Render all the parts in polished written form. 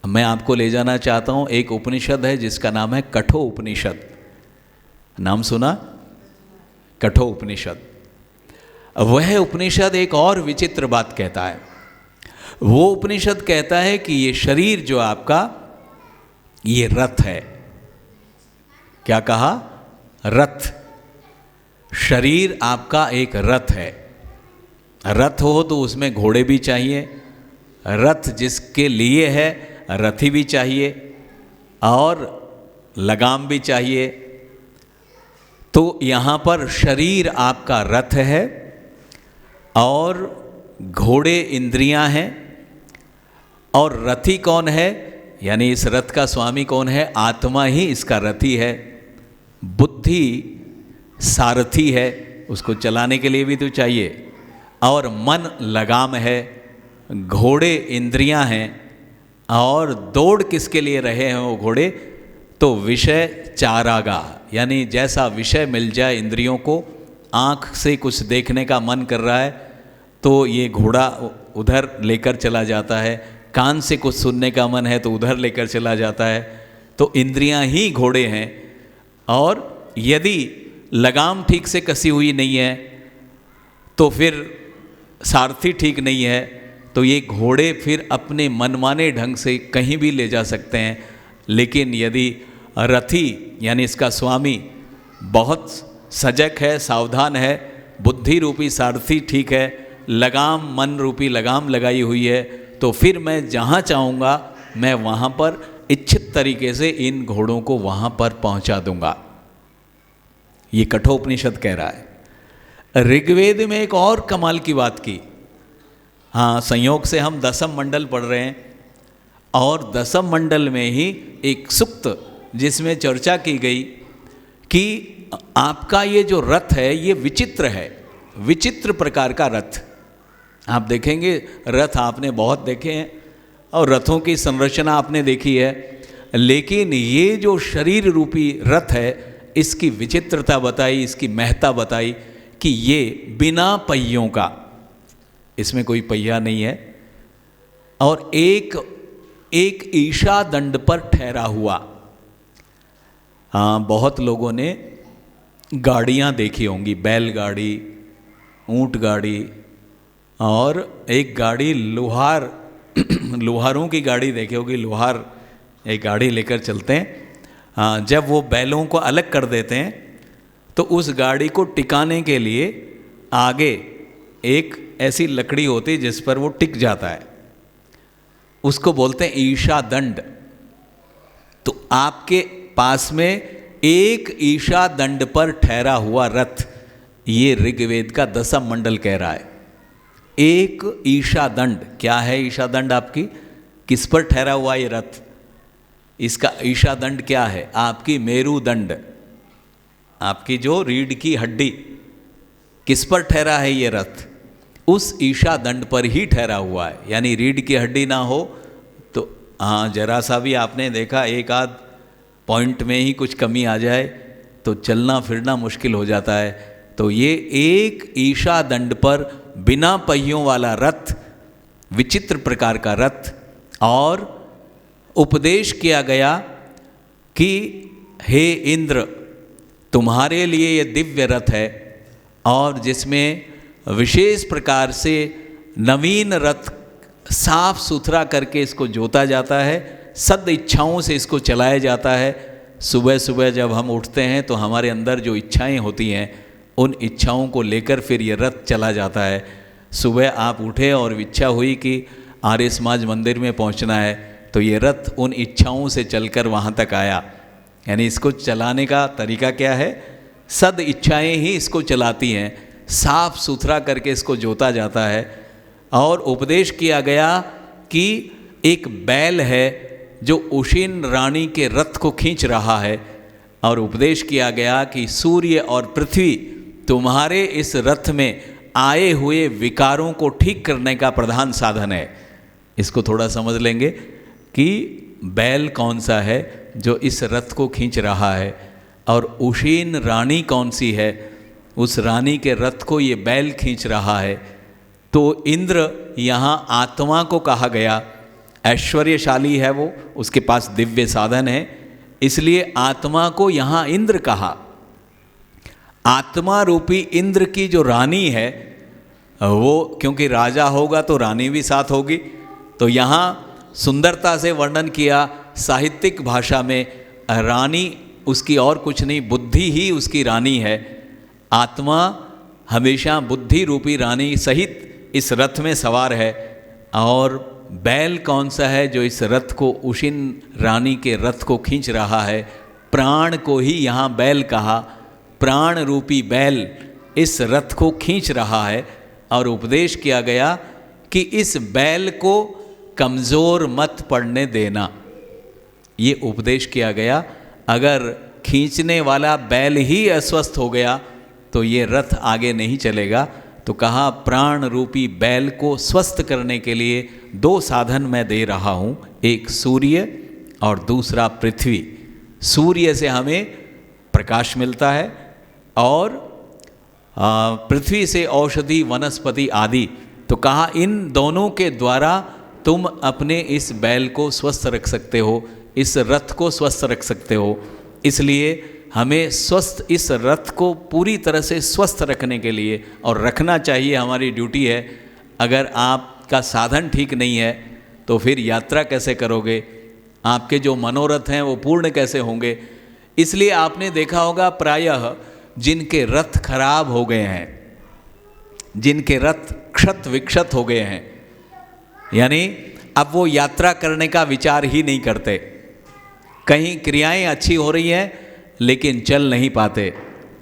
मैं आपको ले जाना चाहता हूँ, एक उपनिषद है जिसका नाम है कठो उपनिषद। नाम सुना? कठो उपनिषद। वह उपनिषद एक और विचित्र बात कहता है। वो उपनिषद कहता है कि ये शरीर जो आपका, ये रथ है। क्या कहा? रथ। शरीर आपका एक रथ है। रथ हो तो उसमें घोड़े भी चाहिए, रथ जिसके लिए है रथी भी चाहिए, और लगाम भी चाहिए। तो यहाँ पर शरीर आपका रथ है और घोड़े इंद्रियां हैं। और रथी कौन है? यानी इस रथ का स्वामी कौन है? आत्मा ही इसका रथी है। बुद्धि सारथी है, उसको चलाने के लिए भी तो चाहिए। और मन लगाम है, घोड़े इंद्रियां हैं। और दौड़ किसके लिए रहे हैं वो घोड़े? तो विषय चारागाह, यानी जैसा विषय मिल जाए इंद्रियों को, आँख से कुछ देखने का मन कर रहा है तो ये घोड़ा उधर लेकर चला जाता है, कान से कुछ सुनने का मन है तो उधर लेकर चला जाता है। तो इंद्रियां ही घोड़े हैं। और यदि लगाम ठीक से कसी हुई नहीं है तो फिर सारथी ठीक नहीं है, तो ये घोड़े फिर अपने मनमाने ढंग से कहीं भी ले जा सकते हैं। लेकिन यदि रथी यानी इसका स्वामी बहुत सजग है, सावधान है, बुद्धि रूपी सारथी ठीक है, लगाम मन रूपी लगाम लगाई हुई है, तो फिर मैं जहाँ चाहूँगा मैं वहाँ पर इच्छित तरीके से इन घोड़ों को वहाँ पर पहुँचा दूँगा। ये कठोपनिषद कह रहा है। ऋग्वेद में एक और कमाल की बात की। हाँ, संयोग से हम दसम मंडल पढ़ रहे हैं और दसम मंडल में ही एक सूक्त जिसमें चर्चा की गई कि आपका ये जो रथ है ये विचित्र है, विचित्र प्रकार का रथ। आप देखेंगे रथ आपने बहुत देखे हैं और रथों की संरचना आपने देखी है, लेकिन ये जो शरीर रूपी रथ है इसकी विचित्रता बताई, इसकी महत्ता बताई कि ये बिना पहियों का, इसमें कोई पहिया नहीं है, और एक ईशा दंड पर ठहरा हुआ। हाँ, बहुत लोगों ने गाड़ियाँ देखी होंगी, बैलगाड़ी, ऊंट गाड़ी, और एक गाड़ी लोहार लोहारों की गाड़ी देखी होगी। लोहार एक गाड़ी लेकर चलते हैं। हाँ, जब वो बैलों को अलग कर देते हैं तो उस गाड़ी को टिकाने के लिए आगे एक ऐसी लकड़ी होती जिस पर वो टिक जाता है, उसको बोलते हैं ईशा दंड। तो आपके पास में एक ईशा दंड पर ठहरा हुआ रथ, ये ऋग्वेद का दसम मंडल कह रहा है। एक ईशा दंड। क्या है ईशा दंड आपकी? किस पर ठहरा हुआ ये रथ? इसका ईशा दंड क्या है? आपकी मेरुदंड, आपकी जो रीढ़ की हड्डी, किस पर ठहरा है ये रथ? उस ईशा दंड पर ही ठहरा हुआ है। यानी रीढ़ की हड्डी ना हो तो हाँ, जरा सा भी आपने देखा एक आध पॉइंट में ही कुछ कमी आ जाए तो चलना फिरना मुश्किल हो जाता है। तो ये एक ईशा दंड पर बिना पहियों वाला रथ, विचित्र प्रकार का रथ। और उपदेश किया गया कि हे इंद्र, तुम्हारे लिए ये दिव्य रथ है और जिसमें विशेष प्रकार से नवीन रथ साफ सुथरा करके इसको जोता जाता है, सद इच्छाओं से इसको चलाया जाता है। सुबह सुबह जब हम उठते हैं तो हमारे अंदर जो इच्छाएं होती हैं उन इच्छाओं को लेकर फिर ये रथ चला जाता है। सुबह आप उठे और इच्छा हुई कि आर्य समाज मंदिर में पहुंचना है, तो ये रथ उन इच्छाओं से चलकर वहाँ तक आया। यानी इसको चलाने का तरीका क्या है? सद इच्छाएं ही इसको चलाती हैं, साफ सुथरा करके इसको जोता जाता है। और उपदेश किया गया कि एक बैल है जो उशीन रानी के रथ को खींच रहा है, और उपदेश किया गया कि सूर्य और पृथ्वी तुम्हारे इस रथ में आए हुए विकारों को ठीक करने का प्रधान साधन है। इसको थोड़ा समझ लेंगे कि बैल कौन सा है जो इस रथ को खींच रहा है, और उशीन रानी कौन सी है, उस रानी के रथ को ये बैल खींच रहा है। तो इंद्र यहाँ आत्मा को कहा गया ऐश्वर्यशाली है वो, उसके पास दिव्य साधन है, इसलिए आत्मा को यहाँ इंद्र कहा। आत्मा रूपी इंद्र की जो रानी है वो, क्योंकि राजा होगा तो रानी भी साथ होगी, तो यहाँ सुंदरता से वर्णन किया साहित्यिक भाषा में। रानी उसकी और कुछ नहीं, बुद्धि ही उसकी रानी है। आत्मा हमेशा बुद्धि रूपी रानी सहित इस रथ में सवार है। और बैल कौन सा है जो इस रथ को, उशिन रानी के रथ को खींच रहा है? प्राण को ही यहाँ बैल कहा। प्राण रूपी बैल इस रथ को खींच रहा है। और उपदेश किया गया कि इस बैल को कमज़ोर मत पड़ने देना, ये उपदेश किया गया। अगर खींचने वाला बैल ही अस्वस्थ हो गया तो ये रथ आगे नहीं चलेगा। तो कहा प्राण रूपी बैल को स्वस्थ करने के लिए दो साधन मैं दे रहा हूँ, एक सूर्य और दूसरा पृथ्वी। सूर्य से हमें प्रकाश मिलता है और पृथ्वी से औषधि वनस्पति आदि। तो कहा इन दोनों के द्वारा तुम अपने इस बैल को स्वस्थ रख सकते हो, इस रथ को स्वस्थ रख सकते हो। इसलिए हमें स्वस्थ, इस रथ को पूरी तरह से स्वस्थ रखने के लिए, और रखना चाहिए, हमारी ड्यूटी है। अगर आपका साधन ठीक नहीं है तो फिर यात्रा कैसे करोगे? आपके जो मनोरथ हैं वो पूर्ण कैसे होंगे? इसलिए आपने देखा होगा प्रायः जिनके रथ खराब हो गए हैं, जिनके रथ क्षत विक्षत हो गए हैं, यानी अब वो यात्रा करने का विचार ही नहीं करते। कहीं क्रियाएं अच्छी हो रही हैं लेकिन चल नहीं पाते,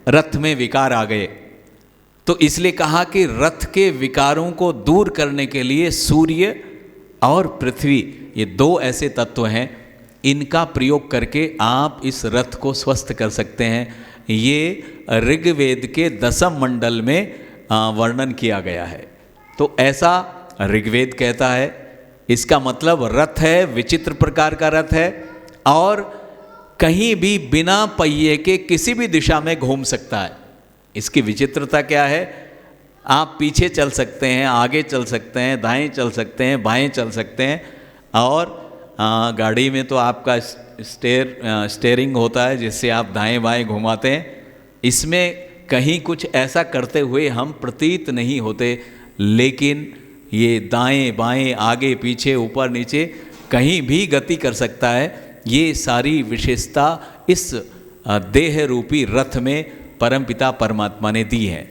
रथ में विकार आ गए। तो इसलिए कहा कि रथ के विकारों को दूर करने के लिए सूर्य और पृथ्वी, ये दो ऐसे तत्व हैं, इनका प्रयोग करके आप इस रथ को स्वस्थ कर सकते हैं। ये ऋग्वेद के 10वें मंडल में वर्णन किया गया है। तो ऐसा ऋग्वेद कहता है। इसका मतलब रथ है, विचित्र प्रकार का रथ है, और कहीं भी बिना पहिए के किसी भी दिशा में घूम सकता है। इसकी विचित्रता क्या है? आप पीछे चल सकते हैं, आगे चल सकते हैं, दाएं चल सकते हैं, बाएं चल सकते हैं, और गाड़ी में तो आपका स्टेयरिंग होता है जिससे आप दाएं बाएं घुमाते हैं। इसमें कहीं कुछ ऐसा करते हुए हम प्रतीत नहीं होते, लेकिन ये दाएं बाएं, आगे पीछे, ऊपर नीचे कहीं भी गति कर सकता है। ये सारी विशेषता इस देह रूपी रथ में परमपिता परमात्मा ने दी है।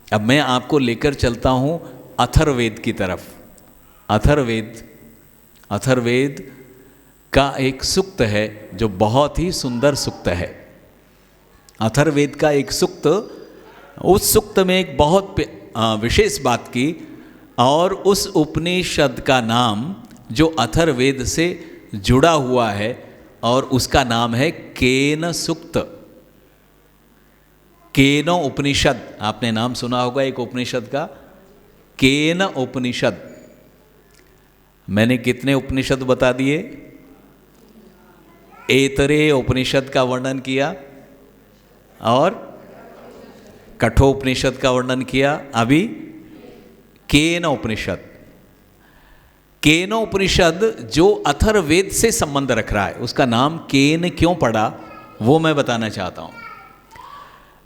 अब मैं आपको लेकर चलता हूँ अथर्ववेद की तरफ। अथर्ववेद का एक सूक्त है जो बहुत ही सुंदर सूक्त है। अथर्ववेद का एक सूक्त, उस सूक्त में एक बहुत विशेष बात की, और उस उपनिषद का नाम जो अथर्ववेद से जुड़ा हुआ है, और उसका नाम है केन सूक्त। केन उपनिषद, आपने नाम सुना होगा एक उपनिषद का, केन उपनिषद। मैंने कितने उपनिषद बता दिए? ऐतरेय उपनिषद का वर्णन किया और कठोपनिषद का वर्णन किया। अभी केन उपनिषद। केन उपनिषद जो अथर्ववेद से संबंध रख रहा है, उसका नाम केन क्यों पड़ा वो मैं बताना चाहता हूँ।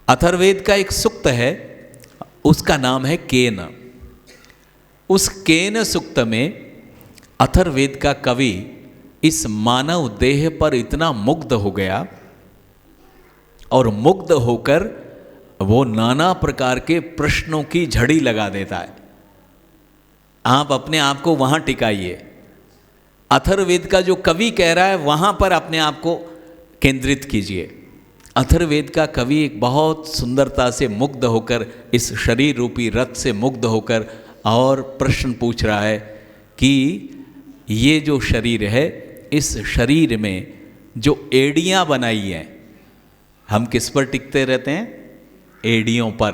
अथर्ववेद का एक सूक्त है, उसका नाम है केन। उस केन सूक्त में अथर्ववेद का कवि इस मानव देह पर इतना मुग्ध हो गया, और मुग्ध होकर वो नाना प्रकार के प्रश्नों की झड़ी लगा देता है। आप अपने आप को वहाँ टिकाइए, अथर्ववेद का जो कवि कह रहा है वहाँ पर अपने आप को केंद्रित कीजिए। अथर्ववेद का कवि एक बहुत सुंदरता से मुग्ध होकर, इस शरीर रूपी रथ से मुग्ध होकर, और प्रश्न पूछ रहा है कि ये जो शरीर है, इस शरीर में जो एड़ियाँ बनाई हैं, हम किस पर टिकते रहते हैं? एड़ियों पर।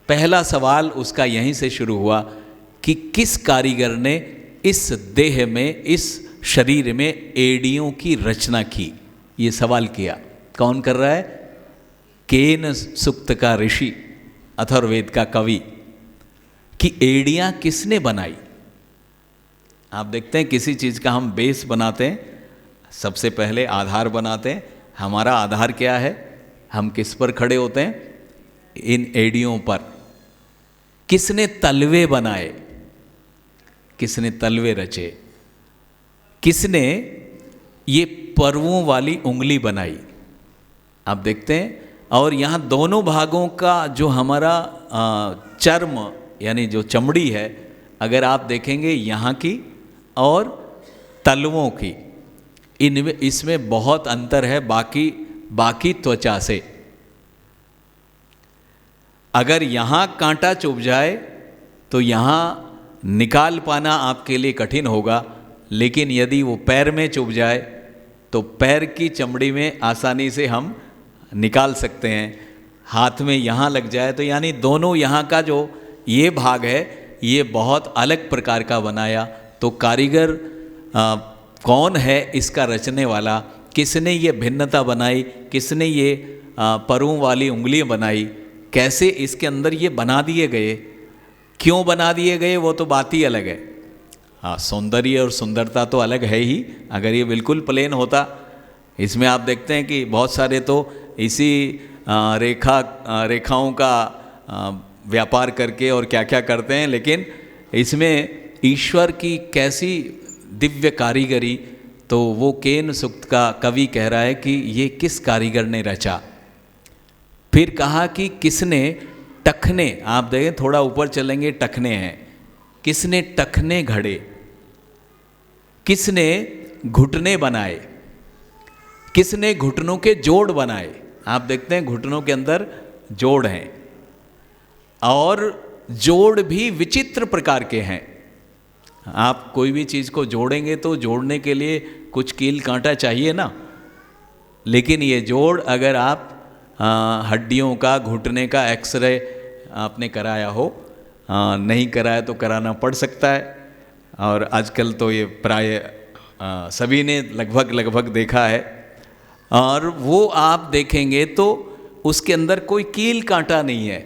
पहला सवाल उसका यहीं से शुरू हुआ कि किस कारीगर ने इस देह में, इस शरीर में एड़ियों की रचना की? ये सवाल किया। कौन कर रहा है? केन सूक्त का ऋषि, अथर्ववेद का कवि, कि एड़ियाँ किसने बनाई? आप देखते हैं किसी चीज़ का हम बेस बनाते हैं, सबसे पहले आधार बनाते हैं। हमारा आधार क्या है? हम किस पर खड़े होते हैं? इन एड़ियों पर। किसने तलवे बनाए? किसने तलवे रचे? किसने ये पर्वों वाली उंगली बनाई? आप देखते हैं। और यहाँ दोनों भागों का जो हमारा चर्म यानी जो चमड़ी है, अगर आप देखेंगे यहाँ की और तलवों की, इनमें इसमें बहुत अंतर है बाकी त्वचा से। अगर यहाँ कांटा चुभ जाए तो यहाँ निकाल पाना आपके लिए कठिन होगा, लेकिन यदि वो पैर में चुभ जाए तो पैर की चमड़ी में आसानी से हम निकाल सकते हैं। हाथ में यहाँ लग जाए तो यानी दोनों यहाँ का जो ये भाग है ये बहुत अलग प्रकार का बनाया। तो कारीगर कौन है इसका रचने वाला? किसने ये भिन्नता बनाई? किसने ये परों वाली उंगलियां बनाई? कैसे इसके अंदर ये बना दिए गए? क्यों बना दिए गए वो तो बात ही अलग है। हाँ, सौंदर्य और सुंदरता तो अलग है ही। अगर ये बिल्कुल प्लेन होता, इसमें आप देखते हैं कि बहुत सारे तो इसी रेखाओं का व्यापार करके और क्या क्या करते हैं, लेकिन इसमें ईश्वर की कैसी दिव्य कारीगरी। तो वो केन सूक्त का कवि कह रहा है कि ये किस कारीगर ने रचा। फिर कहा कि किसने टखने, आप देखें थोड़ा ऊपर चलेंगे, टखने हैं, किसने टखने घड़े? किसने घुटने बनाए? किसने घुटनों के जोड़ बनाए? आप देखते हैं घुटनों के अंदर जोड़ हैं और जोड़ भी विचित्र प्रकार के हैं। आप कोई भी चीज़ को जोड़ेंगे तो जोड़ने के लिए कुछ कील कांटा चाहिए ना, लेकिन ये जोड़ अगर आप हड्डियों का, घुटने का एक्सरे आपने कराया हो, नहीं कराया तो कराना पड़ सकता है। और आजकल तो ये प्राय सभी ने लगभग देखा है। और वो आप देखेंगे तो उसके अंदर कोई कील कांटा नहीं है।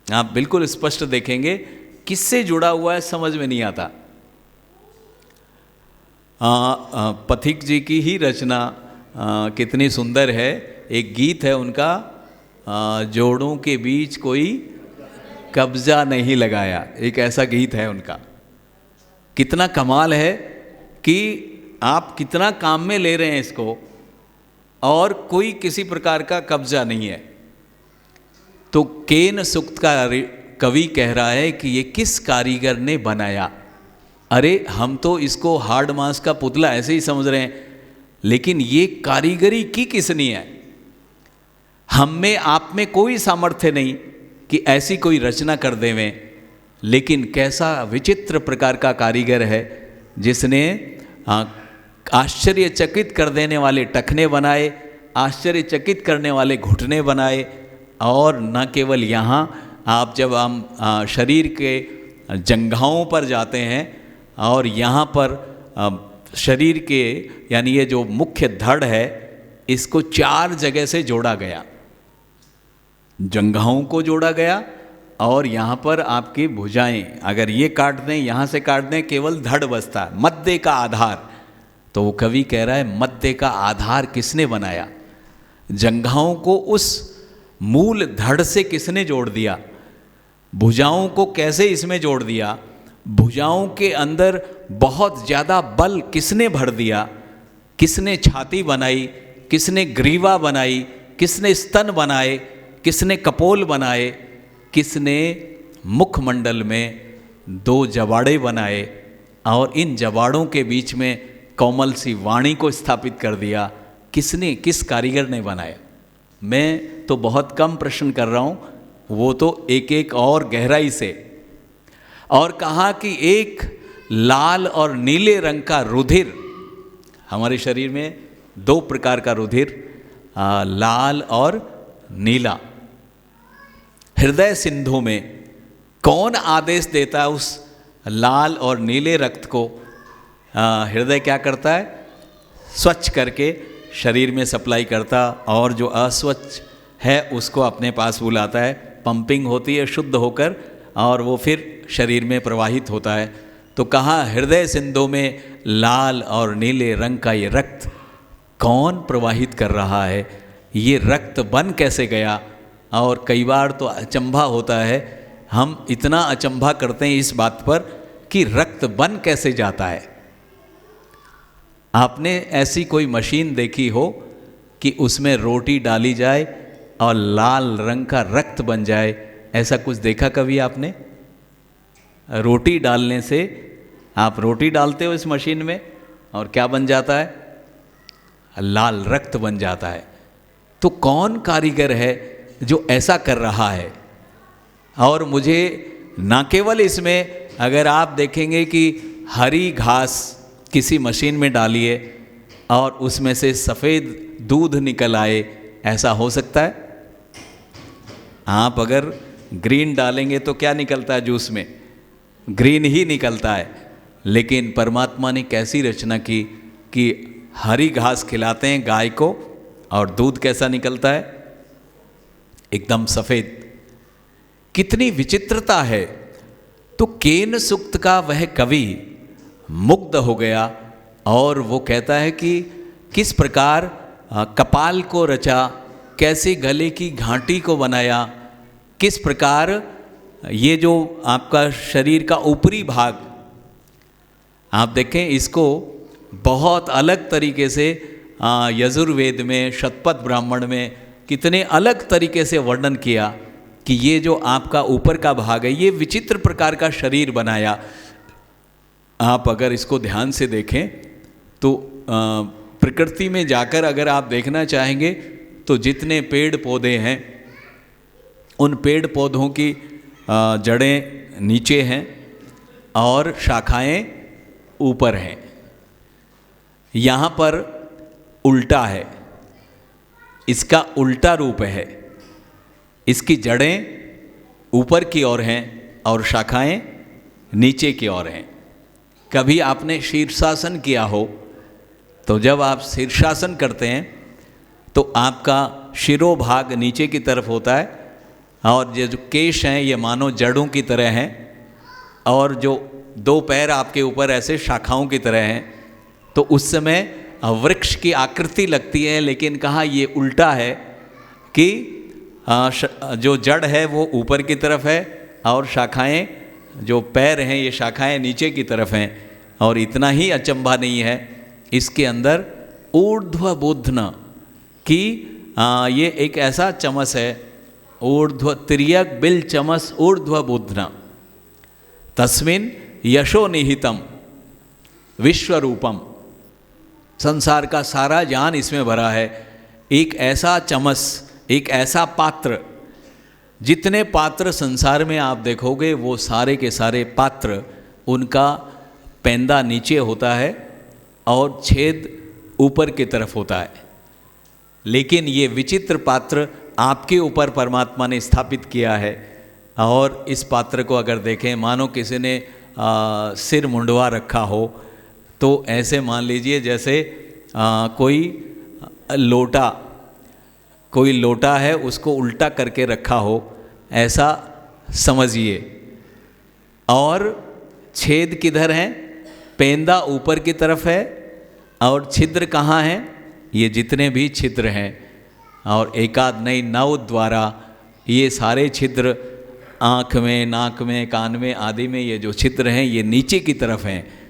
आप बिल्कुल स्पष्ट देखेंगे। किससे जुड़ा हुआ है समझ में नहीं आता। पथिक जी की ही रचना कितनी सुंदर है। एक गीत है उनका, जोड़ों के बीच कोई कब्जा नहीं लगाया, एक ऐसा गीत है उनका। कितना कमाल है कि आप कितना काम में ले रहे हैं इसको और कोई किसी प्रकार का कब्जा नहीं है। तो केन सूक्त का कवि कह रहा है कि ये किस कारीगर ने बनाया। अरे हम तो इसको हार्ड मांस का पुतला ऐसे ही समझ रहे हैं, लेकिन ये कारीगरी की किसनी है? हम में आप में कोई सामर्थ्य नहीं कि ऐसी कोई रचना कर देवें, लेकिन कैसा विचित्र प्रकार का कारीगर है जिसने आश्चर्यचकित कर देने वाले टखने बनाए, आश्चर्यचकित करने वाले घुटने बनाए। और न केवल यहाँ, आप जब हम शरीर के जंघाओं पर जाते हैं और यहाँ पर शरीर के यानी ये जो मुख्य धड़ है इसको 4 जगह से जोड़ा गया। जंघाओं को जोड़ा गया और यहाँ पर आपकी भुजाएं, अगर ये काट दें, यहाँ से काट दें, केवल धड़ बचता है, मध्य का आधार। तो वो कवि कह रहा है मध्य का आधार किसने बनाया? जंघाओं को उस मूल धड़ से किसने जोड़ दिया? भुजाओं को कैसे इसमें जोड़ दिया? भुजाओं के अंदर बहुत ज़्यादा बल किसने भर दिया? किसने छाती बनाई? किसने ग्रीवा बनाई? किसने स्तन बनाए? किसने कपोल बनाए? किसने मुखमंडल में 2 जबाड़े बनाए और इन जबाड़ों के बीच में कोमल सी वाणी को स्थापित कर दिया? किसने, किस कारीगर ने बनाया? मैं तो बहुत कम प्रश्न कर रहा हूँ, वो तो एक एक और गहराई से। और कहा कि एक लाल और नीले रंग का रुधिर, हमारे शरीर में 2 प्रकार का रुधिर, लाल और नीला। हृदय सिंधु में कौन आदेश देता है उस लाल और नीले रक्त को? हृदय क्या करता है? स्वच्छ करके शरीर में सप्लाई करता, और जो अस्वच्छ है उसको अपने पास बुलाता है। पंपिंग होती है शुद्ध होकर और वो फिर शरीर में प्रवाहित होता है। तो कहा हृदय सिंधु में लाल और नीले रंग का ये रक्त कौन प्रवाहित कर रहा है, ये रक्त बन कैसे गया। और कई बार तो अचंभा होता है, हम इतना अचंभा करते हैं इस बात पर कि रक्त बन कैसे जाता है। आपने ऐसी कोई मशीन देखी हो कि उसमें रोटी डाली जाए और लाल रंग का रक्त बन जाए, ऐसा कुछ देखा कभी आपने? रोटी डालने से, आप रोटी डालते हो इस मशीन में और क्या बन जाता है? लाल रक्त बन जाता है। तो कौन कारीगर है जो ऐसा कर रहा है? और मुझे ना केवल इसमें, अगर आप देखेंगे कि हरी घास किसी मशीन में डालिए और उसमें से सफ़ेद दूध निकल आए, ऐसा हो सकता है? आप अगर ग्रीन डालेंगे तो क्या निकलता है जूस में? ग्रीन ही निकलता है। लेकिन परमात्मा ने कैसी रचना की कि हरी घास खिलाते हैं गाय को और दूध कैसा निकलता है? एकदम सफ़ेद। कितनी विचित्रता है। तो केन सूक्त का वह कवि मुग्ध हो गया और वो कहता है कि किस प्रकार कपाल को रचा, कैसे गले की घाटी को बनाया, किस प्रकार ये जो आपका शरीर का ऊपरी भाग, आप देखें इसको बहुत अलग तरीके से यजुर्वेद में, शतपथ ब्राह्मण में कितने अलग तरीके से वर्णन किया कि ये जो आपका ऊपर का भाग है, ये विचित्र प्रकार का शरीर बनाया। आप अगर इसको ध्यान से देखें तो प्रकृति में जाकर अगर आप देखना चाहेंगे तो जितने पेड़ पौधे हैं, उन पेड़ पौधों की जड़ें नीचे हैं और शाखाएं ऊपर हैं। यहाँ पर उल्टा है, इसका उल्टा रूप है। इसकी जड़ें ऊपर की ओर हैं और शाखाएं नीचे की ओर हैं। कभी आपने शीर्षासन किया हो तो जब आप शीर्षासन करते हैं तो आपका शिरोभाग नीचे की तरफ होता है और ये जो केश हैं ये मानो जड़ों की तरह हैं और जो दो पैर आपके ऊपर ऐसे शाखाओं की तरह हैं। तो उस समय वृक्ष की आकृति लगती है, लेकिन कहा ये उल्टा है कि जो जड़ है वो ऊपर की तरफ है और शाखाएं, जो पैर हैं ये शाखाएं नीचे की तरफ हैं। और इतना ही अचंभा नहीं है, इसके अंदर ऊर्ध्व बुध्न की ये एक ऐसा चमस है, ऊर्ध्व तिर्यक बिल चमस ऊर्ध्व बुध्न तस्मिन यशो निहितम विश्वरूपम। संसार का सारा ज्ञान इसमें भरा है। एक ऐसा चमस, एक ऐसा पात्र, जितने पात्र संसार में आप देखोगे वो सारे के सारे पात्र, उनका पैंदा नीचे होता है और छेद ऊपर की तरफ होता है। लेकिन ये विचित्र पात्र आपके ऊपर परमात्मा ने स्थापित किया है। और इस पात्र को अगर देखें, मानो किसी ने सिर मुंडवा रखा हो, तो ऐसे मान लीजिए जैसे कोई लोटा है उसको उल्टा करके रखा हो, ऐसा समझिए। और छेद किधर हैं? पेंदा ऊपर की तरफ है और छिद्र कहाँ हैं? ये जितने भी छिद्र हैं और एकाद नहीं 9 द्वारा ये सारे छिद्र, आँख में, नाक में, कान में आदि में ये जो छिद्र हैं ये नीचे की तरफ हैं।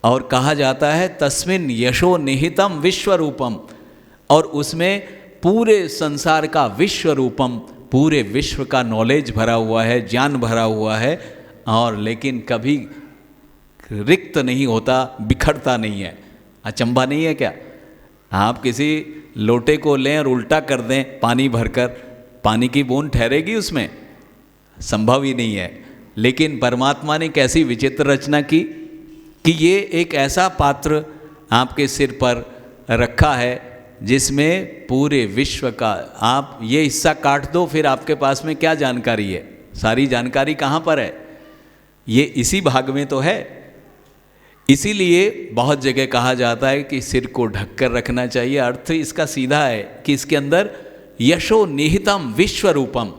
और कहा जाता है तस्मिन यशो निहितम विश्वरूपम, और उसमें पूरे संसार का विश्वरूपम, पूरे विश्व का नॉलेज भरा हुआ है, ज्ञान भरा हुआ है। और लेकिन कभी रिक्त नहीं होता, बिखरता नहीं है। अचंभा नहीं है क्या? आप किसी लोटे को लें और उल्टा कर दें पानी भरकर, पानी की बूंद ठहरेगी उसमें? संभव ही नहीं है। लेकिन परमात्मा ने कैसी विचित्र रचना की कि ये एक ऐसा पात्र आपके सिर पर रखा है जिसमें पूरे विश्व का, आप ये हिस्सा काट दो फिर आपके पास में क्या जानकारी है? सारी जानकारी कहाँ पर है? ये इसी भाग में तो है। इसीलिए बहुत जगह कहा जाता है कि सिर को ढककर रखना चाहिए। अर्थ इसका सीधा है कि इसके अंदर यशो निहितम विश्वरूपम,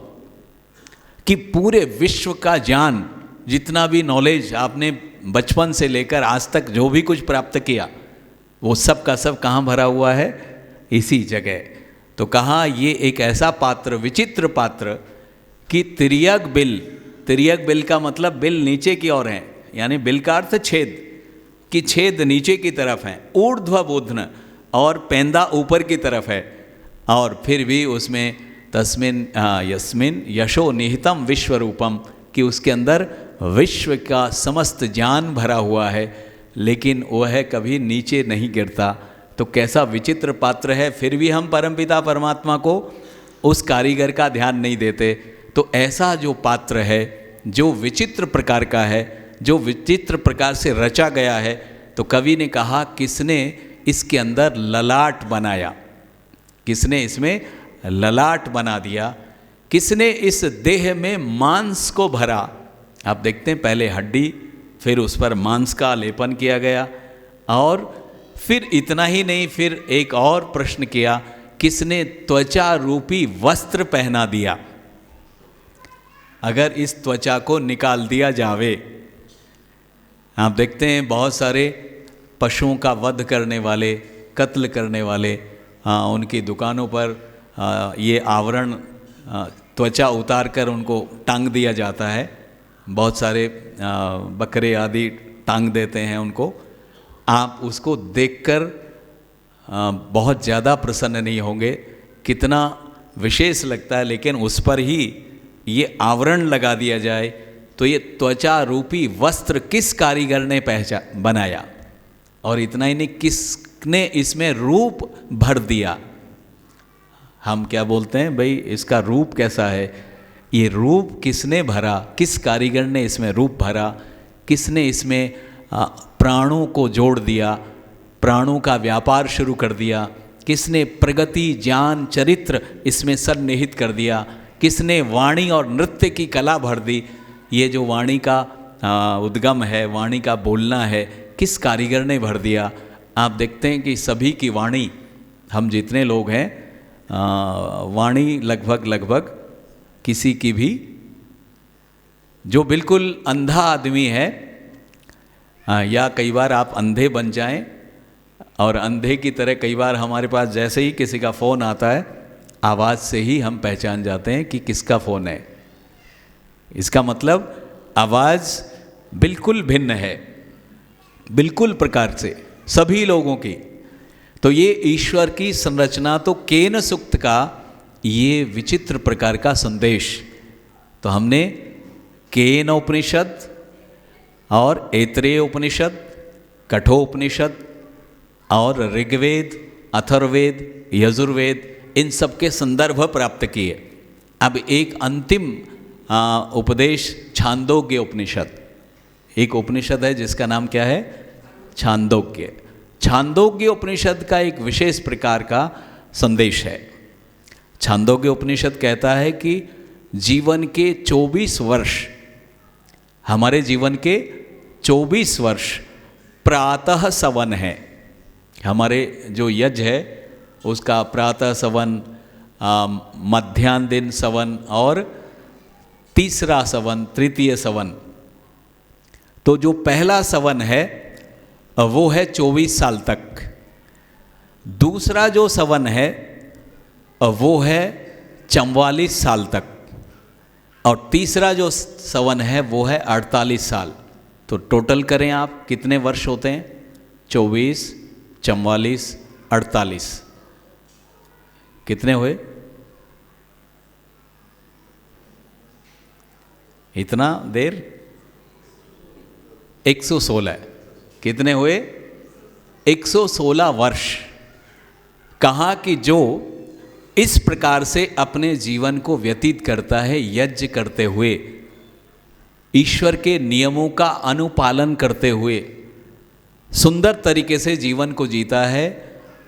कि पूरे विश्व का ज्ञान जितना भी नॉलेज आपने बचपन से लेकर आज तक जो भी कुछ प्राप्त किया, वो सब का सब कहाँ भरा हुआ है? इसी जगह। तो कहा ये एक ऐसा पात्र, विचित्र पात्र कि तिर्यक बिल, तिर्यक बिल का मतलब बिल नीचे की ओर है, यानी बिल का अर्थ छेद, कि छेद नीचे की तरफ है, ऊर्ध्व बोधन, और पेंदा ऊपर की तरफ है, और फिर भी उसमें तस्मिन यस्मिन यशो निहितम विश्व रूपम, कि उसके अंदर विश्व का समस्त ज्ञान भरा हुआ है, लेकिन वह कभी नीचे नहीं गिरता। तो कैसा विचित्र पात्र है, फिर भी हम परमपिता परमात्मा को, उस कारीगर का ध्यान नहीं देते। तो ऐसा जो पात्र है, जो विचित्र प्रकार का है, जो विचित्र प्रकार से रचा गया है, तो कवि ने कहा किसने इसके अंदर ललाट बनाया, किसने इसमें ललाट बना दिया, किसने इस देह में मांस को भरा। आप देखते हैं पहले हड्डी, फिर उस पर मांस का लेपन किया गया, और फिर इतना ही नहीं, फिर एक और प्रश्न किया, किसने त्वचा रूपी वस्त्र पहना दिया। अगर इस त्वचा को निकाल दिया जावे, आप देखते हैं बहुत सारे पशुओं का वध करने वाले, कत्ल करने वाले, उनकी दुकानों पर ये आवरण त्वचा उतार कर उनको टांग दिया जाता है। बहुत सारे बकरे आदि टांग देते हैं उनको। आप उसको देखकर बहुत ज़्यादा प्रसन्न नहीं होंगे, कितना विशेष लगता है, लेकिन उस पर ही ये आवरण लगा दिया जाए तो ये त्वचा रूपी वस्त्र किस कारीगर ने बनाया, और इतना ही नहीं, किसने इसमें रूप भर दिया। हम क्या बोलते हैं भाई, इसका रूप कैसा है, ये रूप किसने भरा, किस कारीगर ने इसमें रूप भरा, किसने इसमें प्राणों को जोड़ दिया, प्राणों का व्यापार शुरू कर दिया, किसने प्रगति ज्ञान चरित्र इसमें सन्निहित कर दिया, किसने वाणी और नृत्य की कला भर दी। ये जो वाणी का उद्गम है, वाणी का बोलना है, किस कारीगर ने भर दिया। आप देखते हैं कि सभी की वाणी, हम जितने लोग हैं, वाणी लगभग किसी की भी, जो बिल्कुल अंधा आदमी है, या कई बार आप अंधे बन जाएं, और अंधे की तरह कई बार हमारे पास जैसे ही किसी का फ़ोन आता है, आवाज़ से ही हम पहचान जाते हैं कि किसका फ़ोन है। इसका मतलब आवाज़ बिल्कुल भिन्न है, बिल्कुल प्रकार से सभी लोगों की। तो ये ईश्वर की संरचना, तो केन सूक्त का ये विचित्र प्रकार का संदेश। तो हमने केन उपनिषद और ऐतरेय उपनिषद, कठोपनिषद और ऋग्वेद, अथर्ववेद, यजुर्वेद, इन सब के संदर्भ प्राप्त किए। अब एक अंतिम उपदेश छांदोग्य उपनिषद, एक उपनिषद है जिसका नाम क्या है? छांदोग्य। छांदोग्य उपनिषद का एक विशेष प्रकार का संदेश है। छांदोग्य उपनिषद कहता है कि जीवन के 24 वर्ष, हमारे जीवन के 24 वर्ष प्रातः सवन है। हमारे जो यज्ञ है उसका प्रातः सवन, मध्याह्न दिन सवन और तीसरा सवन, तृतीय सवन। तो जो पहला सवन है वो है 24 साल तक, दूसरा जो सवन है वो है 44 साल तक, और तीसरा जो सवन है वो है 48 साल। तो टोटल करें आप, कितने वर्ष होते हैं? 24, 44, 48, कितने हुए? इतना देर? 116। कितने हुए? 116 वर्ष। कहा कि जो इस प्रकार से अपने जीवन को व्यतीत करता है, यज्ञ करते हुए, ईश्वर के नियमों का अनुपालन करते हुए, सुंदर तरीके से जीवन को जीता है,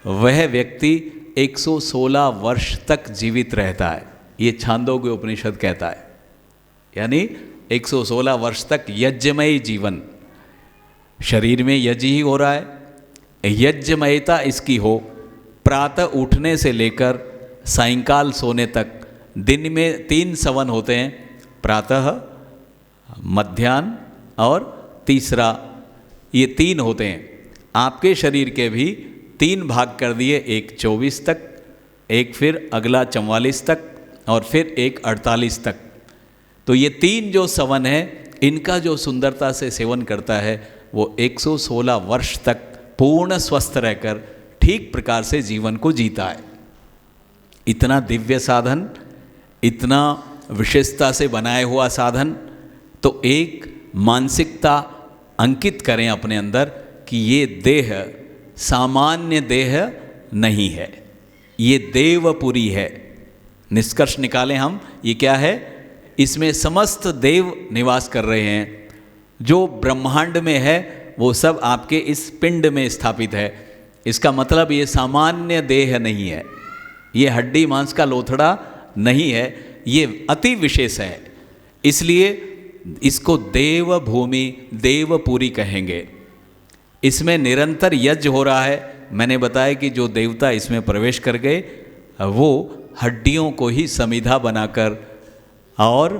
वह व्यक्ति 116 वर्ष तक जीवित रहता है। ये छांदोग्य उपनिषद कहता है। यानी 116 वर्ष तक यज्ञमय जीवन, शरीर में यज्ञ ही हो रहा है, यज्ञमयता इसकी हो, प्रातः उठने से लेकर सायंकाल सोने तक। दिन में 3 सवन होते हैं, प्रातः, मध्याह्न और तीसरा, ये 3 होते हैं। आपके शरीर के भी 3 भाग कर दिए, एक 24 तक, एक फिर अगला 44 तक और फिर एक 48 तक। तो ये 3 जो सवन है, इनका जो सुंदरता से सेवन करता है वो 116 वर्ष तक पूर्ण स्वस्थ रहकर ठीक प्रकार से जीवन को जीता है। इतना दिव्य साधन, इतना विशेषता से बनाया हुआ साधन। तो एक मानसिकता अंकित करें अपने अंदर कि ये देह सामान्य देह नहीं है, ये देवपुरी है। निष्कर्ष निकालें हम, ये क्या है? इसमें समस्त देव निवास कर रहे हैं। जो ब्रह्मांड में है वो सब आपके इस पिंड में स्थापित है। इसका मतलब ये सामान्य देह नहीं है, ये हड्डी मांस का लोथड़ा नहीं है, ये अति विशेष है। इसलिए इसको देव भूमि, देवपुरी कहेंगे। इसमें निरंतर यज्ञ हो रहा है। मैंने बताया कि जो देवता इसमें प्रवेश कर गए वो हड्डियों को ही समिधा बनाकर और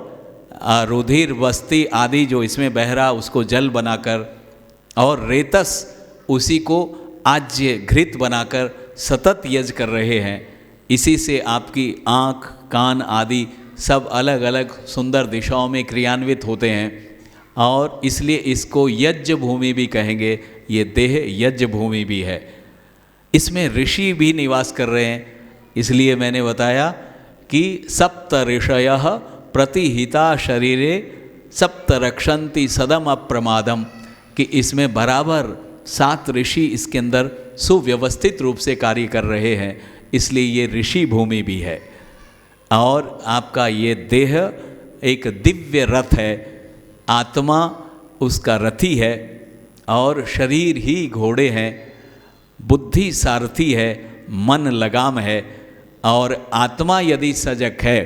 रुधिर वस्ती आदि जो इसमें बह रहा उसको जल बनाकर और रेतस उसी को आज्य घृत बनाकर सतत यज्ञ कर रहे हैं। इसी से आपकी आँख, कान आदि सब अलग अलग सुंदर दिशाओं में क्रियान्वित होते हैं और इसलिए इसको यज्ञ भूमि भी कहेंगे। ये देह यज्ञ भूमि भी है। इसमें ऋषि भी निवास कर रहे हैं। इसलिए मैंने बताया कि सप्त ऋषयः प्रतिहिता शरीरे सप्त रक्षन्ति सदम अप्रमादम, कि इसमें बराबर 7 ऋषि इसके अंदर सुव्यवस्थित रूप से कार्य कर रहे हैं। इसलिए ये ऋषि भूमि भी है। और आपका ये देह एक दिव्य रथ है, आत्मा उसका रथी है और शरीर ही घोड़े हैं, बुद्धि सारथी है, मन लगाम है। और आत्मा यदि सजग है,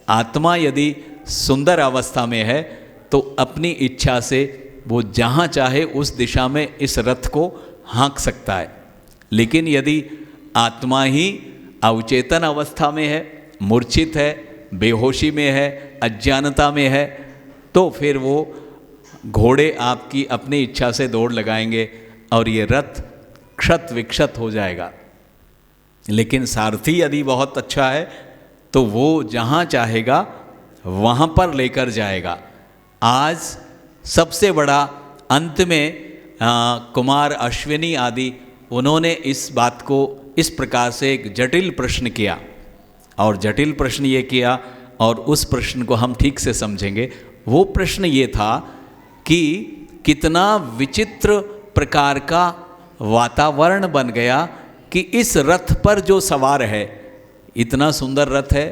आत्मा यदि सुंदर अवस्था में है तो अपनी इच्छा से वो जहाँ चाहे उस दिशा में इस रथ को हाँक सकता है। लेकिन यदि आत्मा ही अवचेतन अवस्था में है, मूर्छित है, बेहोशी में है, अज्ञानता में है, तो फिर वो घोड़े आपकी अपनी इच्छा से दौड़ लगाएंगे और ये रथ क्षत विक्षत हो जाएगा। लेकिन सारथी यदि बहुत अच्छा है तो वो जहाँ चाहेगा वहाँ पर लेकर जाएगा। आज सबसे बड़ा अंत में कुमार अश्विनी आदि उन्होंने इस बात को इस प्रकार से एक जटिल प्रश्न किया और जटिल प्रश्न ये किया और उस प्रश्न को हम ठीक से समझेंगे। वो प्रश्न ये था कि कितना विचित्र प्रकार का वातावरण बन गया कि इस रथ पर जो सवार है, इतना सुंदर रथ है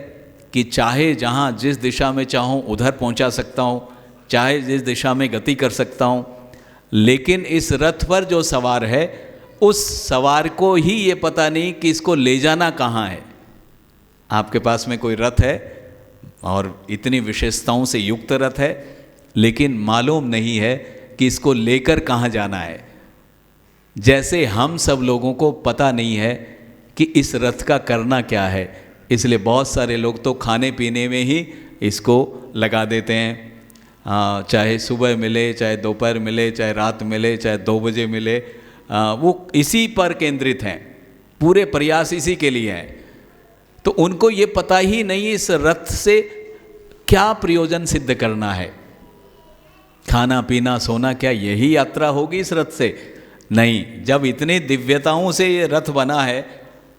कि चाहे जहाँ जिस दिशा में चाहूँ उधर पहुँचा सकता हूँ, चाहे जिस दिशा में गति कर सकता हूँ। लेकिन इस रथ पर जो सवार है उस सवार को ही ये पता नहीं कि इसको ले जाना कहाँ है। आपके पास में कोई रथ है और इतनी विशेषताओं से युक्त रथ है, लेकिन मालूम नहीं है कि इसको लेकर कहाँ जाना है। जैसे हम सब लोगों को पता नहीं है कि इस रथ का करना क्या है, इसलिए बहुत सारे लोग तो खाने पीने में ही इसको लगा देते हैं। चाहे सुबह मिले, चाहे दोपहर मिले, चाहे रात मिले, चाहे 2 बजे मिले, वो इसी पर केंद्रित हैं, पूरे प्रयास इसी के लिए हैं। तो उनको ये पता ही नहीं इस रथ से क्या प्रयोजन सिद्ध करना है। खाना पीना सोना, क्या यही यात्रा होगी इस रथ से? नहीं। जब इतनी दिव्यताओं से ये रथ बना है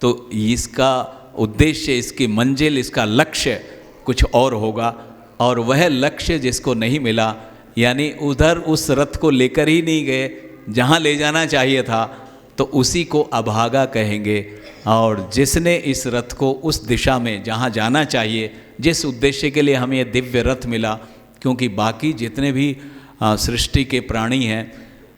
तो इसका उद्देश्य, इसकी मंजिल, इसका लक्ष्य कुछ और होगा। और वह लक्ष्य जिसको नहीं मिला, यानी उधर उस रथ को लेकर ही नहीं गए जहाँ ले जाना चाहिए था, तो उसी को अभागा कहेंगे। और जिसने इस रथ को उस दिशा में जहाँ जाना चाहिए, जिस उद्देश्य के लिए हमें दिव्य रथ मिला, क्योंकि बाकी जितने भी सृष्टि के प्राणी हैं,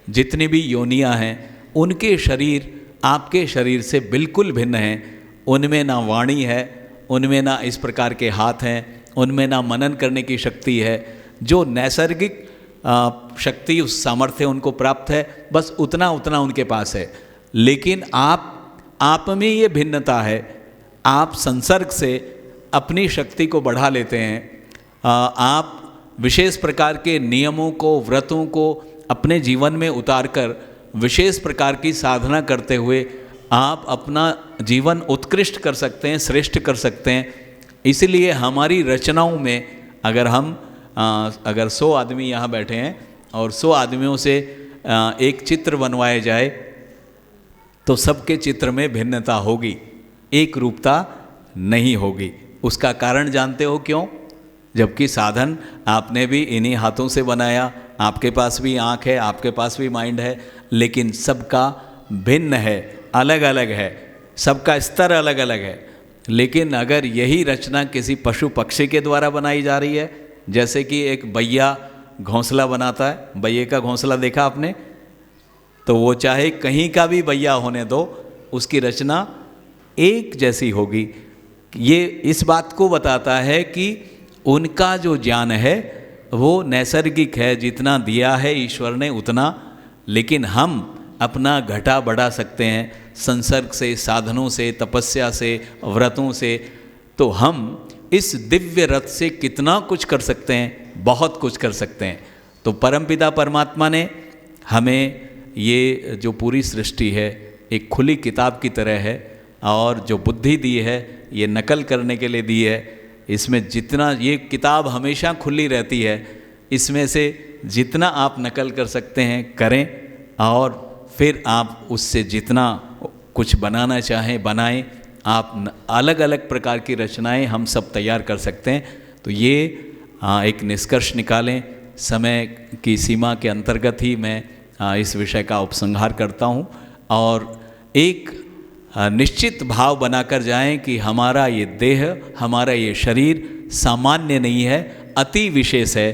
जितनी भी योनियां हैं, उनके शरीर आपके शरीर से बिल्कुल भिन्न हैं। उनमें ना वाणी है, उनमें ना इस प्रकार के हाथ हैं, उनमें ना मनन करने की शक्ति है। जो नैसर्गिक शक्ति, उस सामर्थ्य उनको प्राप्त है, बस उतना उतना उनके पास है। लेकिन आप में ये भिन्नता है, आप संसर्ग से अपनी शक्ति को बढ़ा लेते हैं। आप विशेष प्रकार के नियमों को, व्रतों को अपने जीवन में उतारकर विशेष प्रकार की साधना करते हुए आप अपना जीवन उत्कृष्ट कर सकते हैं, श्रेष्ठ कर सकते हैं। इसलिए हमारी रचनाओं में अगर 100 आदमी यहाँ बैठे हैं और 100 आदमियों से एक चित्र बनवाया जाए तो सबके चित्र में भिन्नता होगी, एक रूपता नहीं होगी। उसका कारण जानते हो क्यों? जबकि साधन आपने भी इन्हीं हाथों से बनाया, आपके पास भी आँख है, आपके पास भी माइंड है, लेकिन सबका भिन्न है, अलग अलग है, सबका स्तर अलग अलग है। लेकिन अगर यही रचना किसी पशु पक्षी के द्वारा बनाई जा रही है, जैसे कि एक बैया घोंसला बनाता है, बैये का घोंसला देखा आपने, तो वो चाहे कहीं का भी बैया होने दो, उसकी रचना एक जैसी होगी। ये इस बात को बताता है कि उनका जो ज्ञान है वो नैसर्गिक है, जितना दिया है ईश्वर ने उतना, लेकिन हम अपना घटा बढ़ा सकते हैं संसर्ग से, साधनों से, तपस्या से, व्रतों से। तो हम इस दिव्य रथ से कितना कुछ कर सकते हैं, बहुत कुछ कर सकते हैं। तो परमपिता परमात्मा ने हमें ये जो पूरी सृष्टि है एक खुली किताब की तरह है, और जो बुद्धि दी है ये नकल करने के लिए दी है। इसमें जितना, ये किताब हमेशा खुली रहती है, इसमें से जितना आप नकल कर सकते हैं करें, और फिर आप उससे जितना कुछ बनाना चाहें बनाएं। आप अलग अलग प्रकार की रचनाएं हम सब तैयार कर सकते हैं। तो ये एक निष्कर्ष निकालें। समय की सीमा के अंतर्गत ही मैं इस विषय का उपसंहार करता हूँ, और एक निश्चित भाव बनाकर जाएं कि हमारा ये देह, हमारा ये शरीर सामान्य नहीं है, अति विशेष है।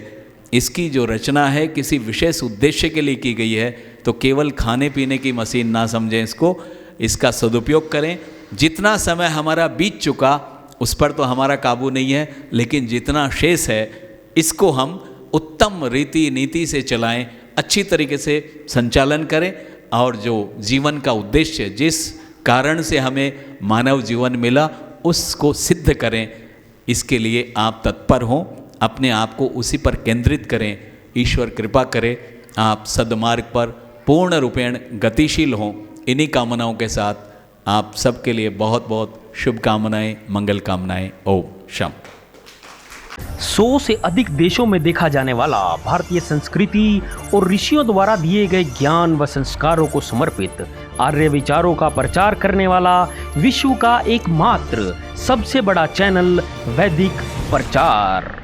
इसकी जो रचना है किसी विशेष उद्देश्य के लिए की गई है। तो केवल खाने पीने की मशीन ना समझें इसको, इसका सदुपयोग करें। जितना समय हमारा बीत चुका उस पर तो हमारा काबू नहीं है, लेकिन जितना शेष है इसको हम उत्तम रीति नीति से चलाएं, अच्छी तरीके से संचालन करें, और जो जीवन का उद्देश्य, जिस कारण से हमें मानव जीवन मिला, उसको सिद्ध करें। इसके लिए आप तत्पर हों, अपने आप को उसी पर केंद्रित करें। ईश्वर कृपा करे आप सद्मार्ग पर पूर्ण रूपेण गतिशील हों। इन्हीं कामनाओं के साथ आप सबके लिए बहुत बहुत शुभकामनाएं, मंगल कामनाएं। ओम शांति। 100 से अधिक देशों में देखा जाने वाला भारतीय संस्कृति और ऋषियों द्वारा दिए गए ज्ञान व संस्कारों को समर्पित आर्य विचारों का प्रचार करने वाला विश्व का एकमात्र सबसे बड़ा चैनल वैदिक प्रचार।